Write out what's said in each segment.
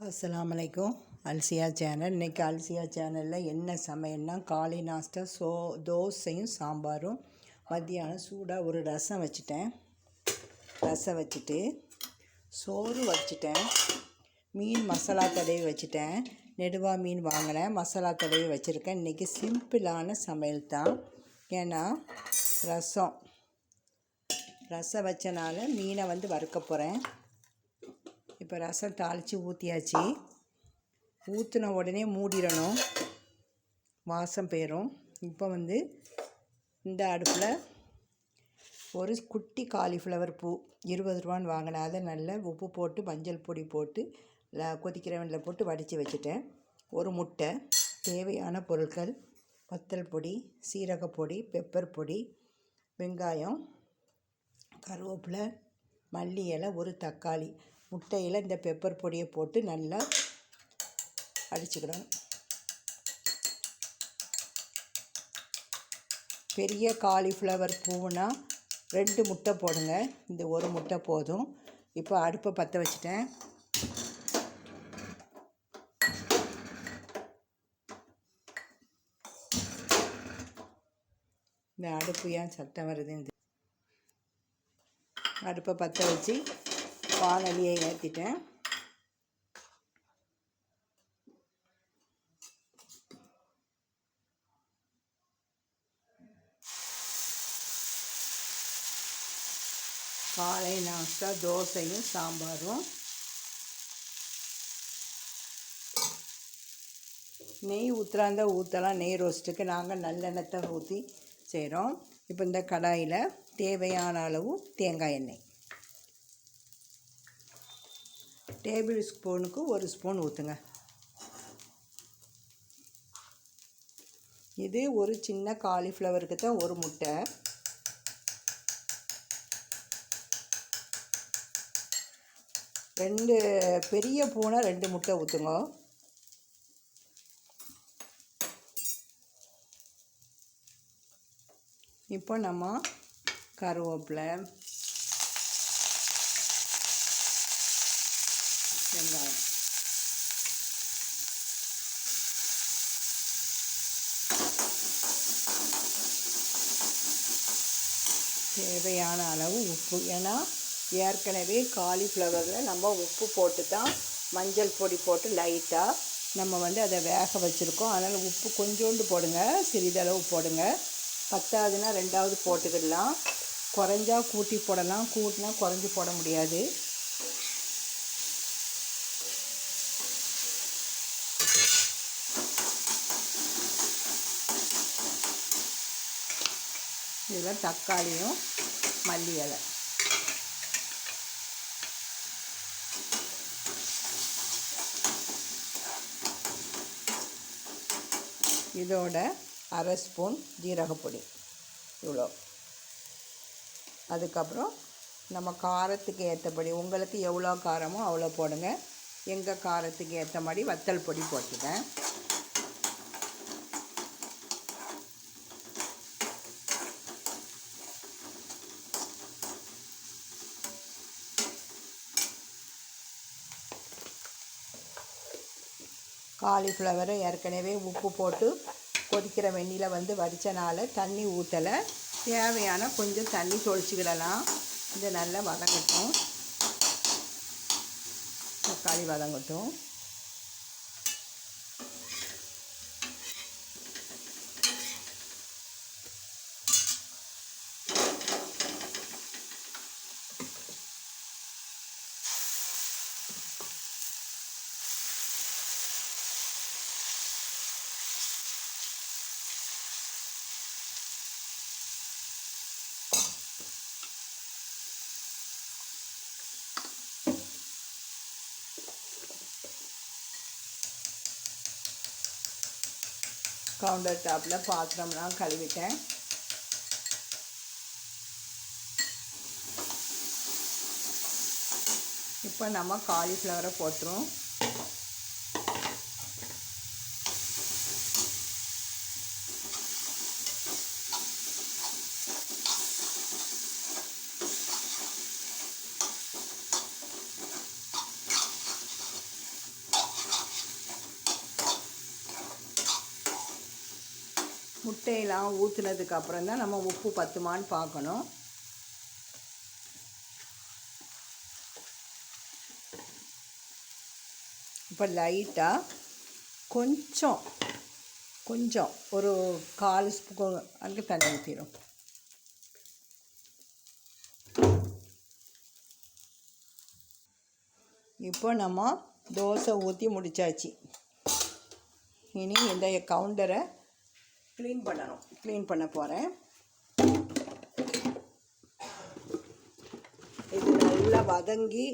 அஸ்ஸலாமலைக்கும். அல்சியா channel. இன்றைக்கி அல்சியா சேனலில் என்ன சமையல்னா, காலை நாஸ்டா தோசையும் சாம்பாரும். மத்தியானம் சூடாக ஒரு ரசம் வச்சுட்டேன். ரசம் வச்சுட்டு சோறு வச்சுட்டேன். மீன் மசாலா தடவி வச்சுட்டேன். நெடுவா மீன் வாங்கினேன், மசாலா தடவி வச்சுருக்கேன். இன்றைக்கி சிம்பிளான சமையல் தான். ஏன்னா ரசம் வச்சனால மீனை வறுக்க போகிறேன். இப்போ ரசம் தாளித்து ஊற்றியாச்சு. ஊற்றின உடனே மூடிடணும், வாசம் போயிடும். இப்போ இந்த அடுப்பில் ஒரு குட்டி காலிஃப்ளவர் பூ 20 ரூபான்னு வாங்கினேன். அதை நல்லா உப்பு போட்டு மஞ்சள் பொடி போட்டு கொதிக்கிறவனில் போட்டு வடித்து வச்சுட்டேன். ஒரு முட்டை, தேவையான பொருட்கள்: வத்தல் பொடி, சீரகப்பொடி, பெப்பர் பொடி, வெங்காயம், கருவேப்பிலை, மல்லி இலை, ஒரு தக்காளி. முட்டையில் இந்த பெப்பர் பொடியை போட்டு நல்லா அடிச்சுக்கிடணும். பெரிய காலிஃப்ளவர் பூவுனா 2 முட்டை போடுங்க, இந்த ஒரு முட்டை போதும். இப்போ அடுப்பை பற்ற வச்சுட்டேன். இந்த அடுப்பு ஏன் சத்தம் வருது? இந்த அடுப்பை பற்ற வச்சு வானலியை ஏற்றிட்டேன். காலை நாஸ்டா தோசையும் சாம்பாரும். நெய் ஊற்றுறாந்தா ஊற்றலாம். நெய் ரோஸ்ட்டுக்கு நாங்கள் நல்லெண்ணத்தை ஊற்றி செய்கிறோம். இப்போ இந்த கடாயில் தேவையான அளவு தேங்காய் எண்ணெய், டேபிள் ஸ்பூனுக்கு 1 ஸ்பூன் ஊற்றுங்க. இது ஒரு சின்ன காலிஃப்ளவருக்கு தான் ஒரு முட்டை. ரெண்டு பெரிய பூனை 2 முட்டை ஊற்றுங்க. இப்போ நம்ம கருவேப்பிலை, வெங்காயம், தேவையான அளவு உப்பு. ஏன்னா ஏற்கனவே காலிஃப்ளவரில் நம்ம உப்பு போட்டு தான் மஞ்சள் பொடி போட்டு லைட்டாக நம்ம அதை வேக வச்சுருக்கோம். அதனால் உப்பு கொஞ்சோண்டு போடுங்க, சிறிதளவு போடுங்க. பத்தாதுன்னா 2வது போட்டுக்கிடலாம். குறைஞ்சா கூட்டி போடலாம், கூட்டினா குறைஞ்சி போட முடியாது. இதில் தக்காளியும் மல்லி இலை, இதோட 1/2 ஸ்பூன் ஜீரகப்பொடி, இவ்வளோ. அதுக்கப்புறம் நம்ம காரத்துக்கு ஏற்றபடி, உங்களுக்கு எவ்வளோ காரமோ அவ்வளோ போடுங்க. எங்கள் காரத்துக்கு ஏற்ற மாதிரி வத்தல் பொடி போட்டுட்டேன். காலிஃப்ளவரை ஏற்கனவே உப்பு போட்டு கொதிக்கிற வெந்நியில் வடித்தனால தண்ணி ஊற்றலை. தேவையான கொஞ்சம் தண்ணி தொளிச்சிக்கிடலாம். இது நல்லா வதங்கட்டும், தக்காளி வதங்கட்டும். கவுண்டர் டாப்பில் பாத்திரம்லாம் கழுவிட்டேன். இப்போ நம்ம காலிஃப்ளவரை போட்டுரும். முட்டையெல்லாம் ஊற்றுனதுக்கு அப்புறம் தான் நம்ம உப்பு பத்துமான்னு பார்க்கணும். இப்போ லைட்டாக கொஞ்சம் ஒரு 1/4 ஸ்பூன் அங்கே தண்ணி ஊற்றிடும். இப்போ நம்ம தோசை ஊற்றி முடித்தாச்சு. இனி இந்த கவுண்டரை க்ளீன் பண்ண போகிறேன். இது நல்லா வதங்கி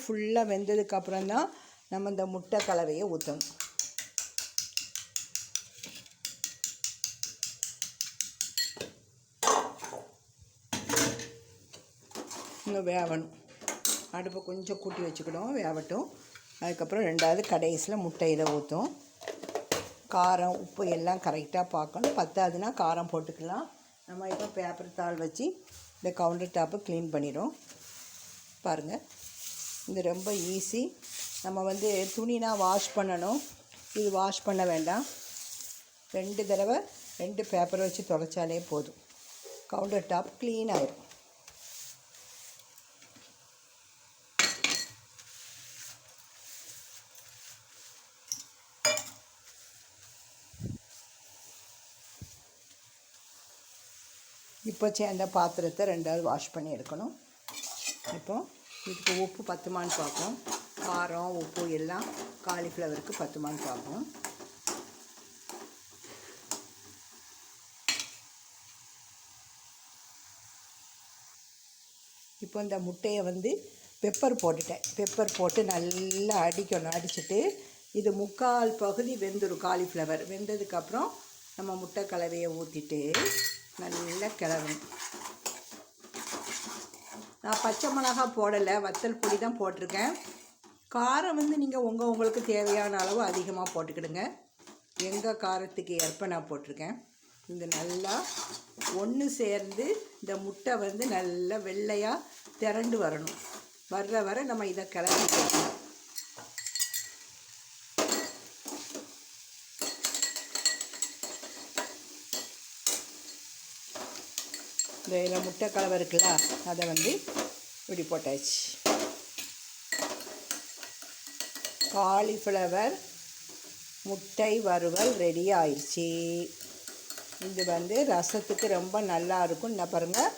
ஃபுல்லாக வெந்ததுக்கப்புறம் தான் நம்ம இந்த முட்டை கலவையை ஊற்றணும். இன்னும் வேகணும். அடுப்பை கொஞ்சம் கூட்டி வச்சுக்கிடும், வேகட்டும். அதுக்கப்புறம் ரெண்டாவது கடைசியில் முட்டை இதை ஊற்றும். காரம் உப்பு எல்லாம் கரெக்டாக பார்க்கணும். பத்தாதுன்னா காரம் போட்டுக்கலாம். நம்ம இப்போ பேப்பர் தாள் வச்சு இந்த கவுண்டர் டாப்பை க்ளீன் பண்ணிடும். பாருங்கள், இது ரொம்ப ஈஸி. நம்ம துணினா வாஷ் பண்ணணும், இது வாஷ் பண்ண வேண்டாம். 2 தடவை 2 பேப்பரை வச்சு துடைச்சாலே போதும். கவுண்டர் டாப் க்ளீன் ஆயிடும். இப்போ சேர்ந்த பாத்திரத்தை 2வது வாஷ் பண்ணி எடுக்கணும். இப்போ இதுக்கு உப்பு பத்துமான்னு பார்ப்போம். காரம் உப்பு எல்லாம் காலிஃப்ளவருக்கு பத்துமான்னு பார்ப்போம். இப்போ இந்த முட்டையை பெப்பர் போட்டுட்டேன். பெப்பர் போட்டு நல்லா அடிச்சுட்டு இது 3/4 பகுதி வெந்துடும். காலிஃப்ளவர் வெந்ததுக்கப்புறம் நம்ம முட்டை கலவையை ஊற்றிட்டு நல்லா கிளறணும். நான் பச்சை மிளகா போடலை, வத்தல் பொடி தான் போட்டிருக்கேன். காரம் நீங்கள் உங்களுக்கு தேவையான அளவு அதிகமாக போட்டுக்கிடுங்க. எங்கள் காரத்துக்கு ஏற்ப நான் போட்டிருக்கேன். இது நல்லா ஒன்று சேர்ந்து இந்த முட்டை நல்லா வெள்ளையாக திரண்டு வரணும். வர நம்ம இதை கிளறி போடணும். இந்த முட்டை கலவை இருக்குல்ல, அதை இப்படி போட்டாச்சு. காலிஃப்ளவர் முட்டை வறுவல் ரெடி ஆயிடுச்சு. இது ரசத்துக்கு ரொம்ப நல்லா இருக்கும். என்ன பாருங்கள்,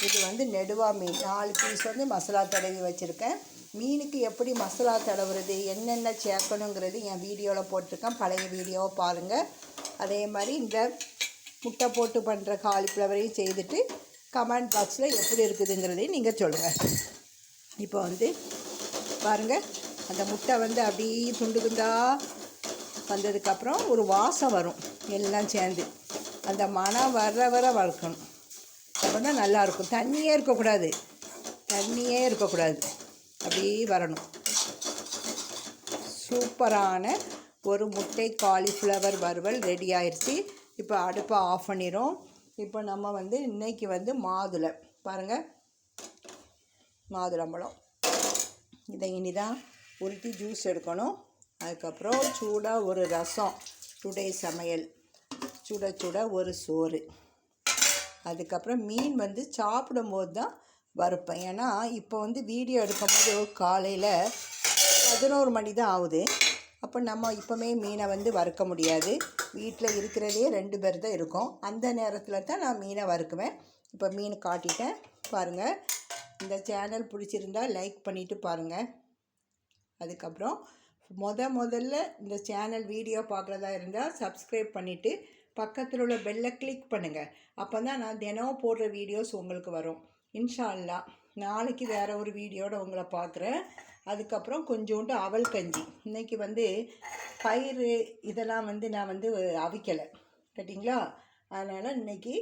இது நெடுவா மீன் 4 பீஸ் மசாலா தடவி வச்சுருக்கேன். மீனுக்கு எப்படி மசாலா தடவுறது, என்னென்ன சேர்க்கணுங்கிறது என் வீடியோவில் போட்டிருக்கேன். பழைய வீடியோவை பாருங்கள். அதே மாதிரி இந்த முட்டை போட்டு பண்ணுற காலிஃப்ளவரையும் செய்துட்டு கமெண்ட் பாக்ஸில் எப்படி இருக்குதுங்கிறதையும் நீங்கள் சொல்லுங்கள். இப்போ பாருங்கள், அந்த முட்டை அப்படியே துண்டு துண்டாக வந்ததுக்கப்புறம் ஒரு வாசம் வரும். எல்லாம் சேர்ந்து அந்த மனம் வர வளர்க்கணும். அப்படின்னா நல்லாயிருக்கும். தண்ணியே இருக்கக்கூடாது, அப்படியே வரணும். சூப்பரான ஒரு முட்டை காலிஃப்ளவர் வறுவல் ரெடி ஆயிடுச்சு. இப்போ அடுப்பை ஆஃப் பண்ணிடும். இப்போ நம்ம இன்றைக்கி மாதுளை பாருங்கள், மாதுளம்பழம் இதை இனிதான் உருட்டி ஜூஸ் எடுக்கணும். அதுக்கப்புறம் சூடாக ஒரு ரசம், டுடே சமையல், சுட ஒரு சோறு. அதுக்கப்புறம் மீன் சாப்பிடும்போது தான் வறுப்பேன். ஏன்னா இப்போ வீடியோ எடுக்கும்போது காலையில் 11 மணி தான் ஆகுது. அப்போ நம்ம இப்போமே மீனை வறுக்க முடியாது. வீட்டில் இருக்கிறதே 2 பேர் தான் இருக்கோம். அந்த நேரத்தில் தான் நான் மீனை வறுக்குவேன். இப்போ மீன் காட்டிட்டேன் பாருங்கள். இந்த சேனல் பிடிச்சிருந்தா லைக் பண்ணிவிட்டு பாருங்கள். அதுக்கப்புறம் முதல்ல இந்த சேனல் வீடியோ பார்க்குறதா இருந்தால் சப்ஸ்கிரைப் பண்ணிவிட்டு பக்கத்தில் உள்ள பெல்லை கிளிக் பண்ணுங்கள். அப்போ தான் நான் தினம் போடுற வீடியோஸ் உங்களுக்கு வரும். இன்ஷா அல்லாஹ் நாளைக்கு வேறு ஒரு வீடியோட உங்களை பார்க்குறேன். அதுக்கப்புறம் கொஞ்சோண்டு அவல் கஞ்சி. இன்றைக்கி பயிறு இதெல்லாம் நான் அவிக்கலை கேட்டிங்களா. அதனால் இன்றைக்கி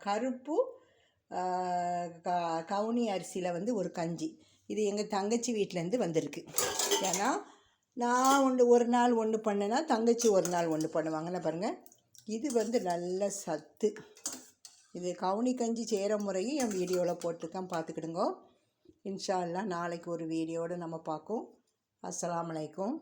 கருப்பு கவுனி அரிசியில் ஒரு கஞ்சி. இது எங்கள் தங்கச்சி வீட்டிலேருந்து வந்திருக்கு. ஏன்னா நான் ஒரு நாள் ஒன்று பண்ணேன்னா தங்கச்சி ஒரு நாள் ஒன்று பண்ணுவாங்கன்னு பாருங்கள். இது நல்ல சத்து. இது கவுனி கஞ்சி செய்கிற முறையும் என் வீடியோவில் போட்டிருக்கேன், பார்த்துக்கிடுங்கோ. இன்ஷா அல்லாஹ் நாளைக்கு ஒரு வீடியோடு நம்ம பார்ப்போம். அஸ்ஸலாமு அலைக்கும்.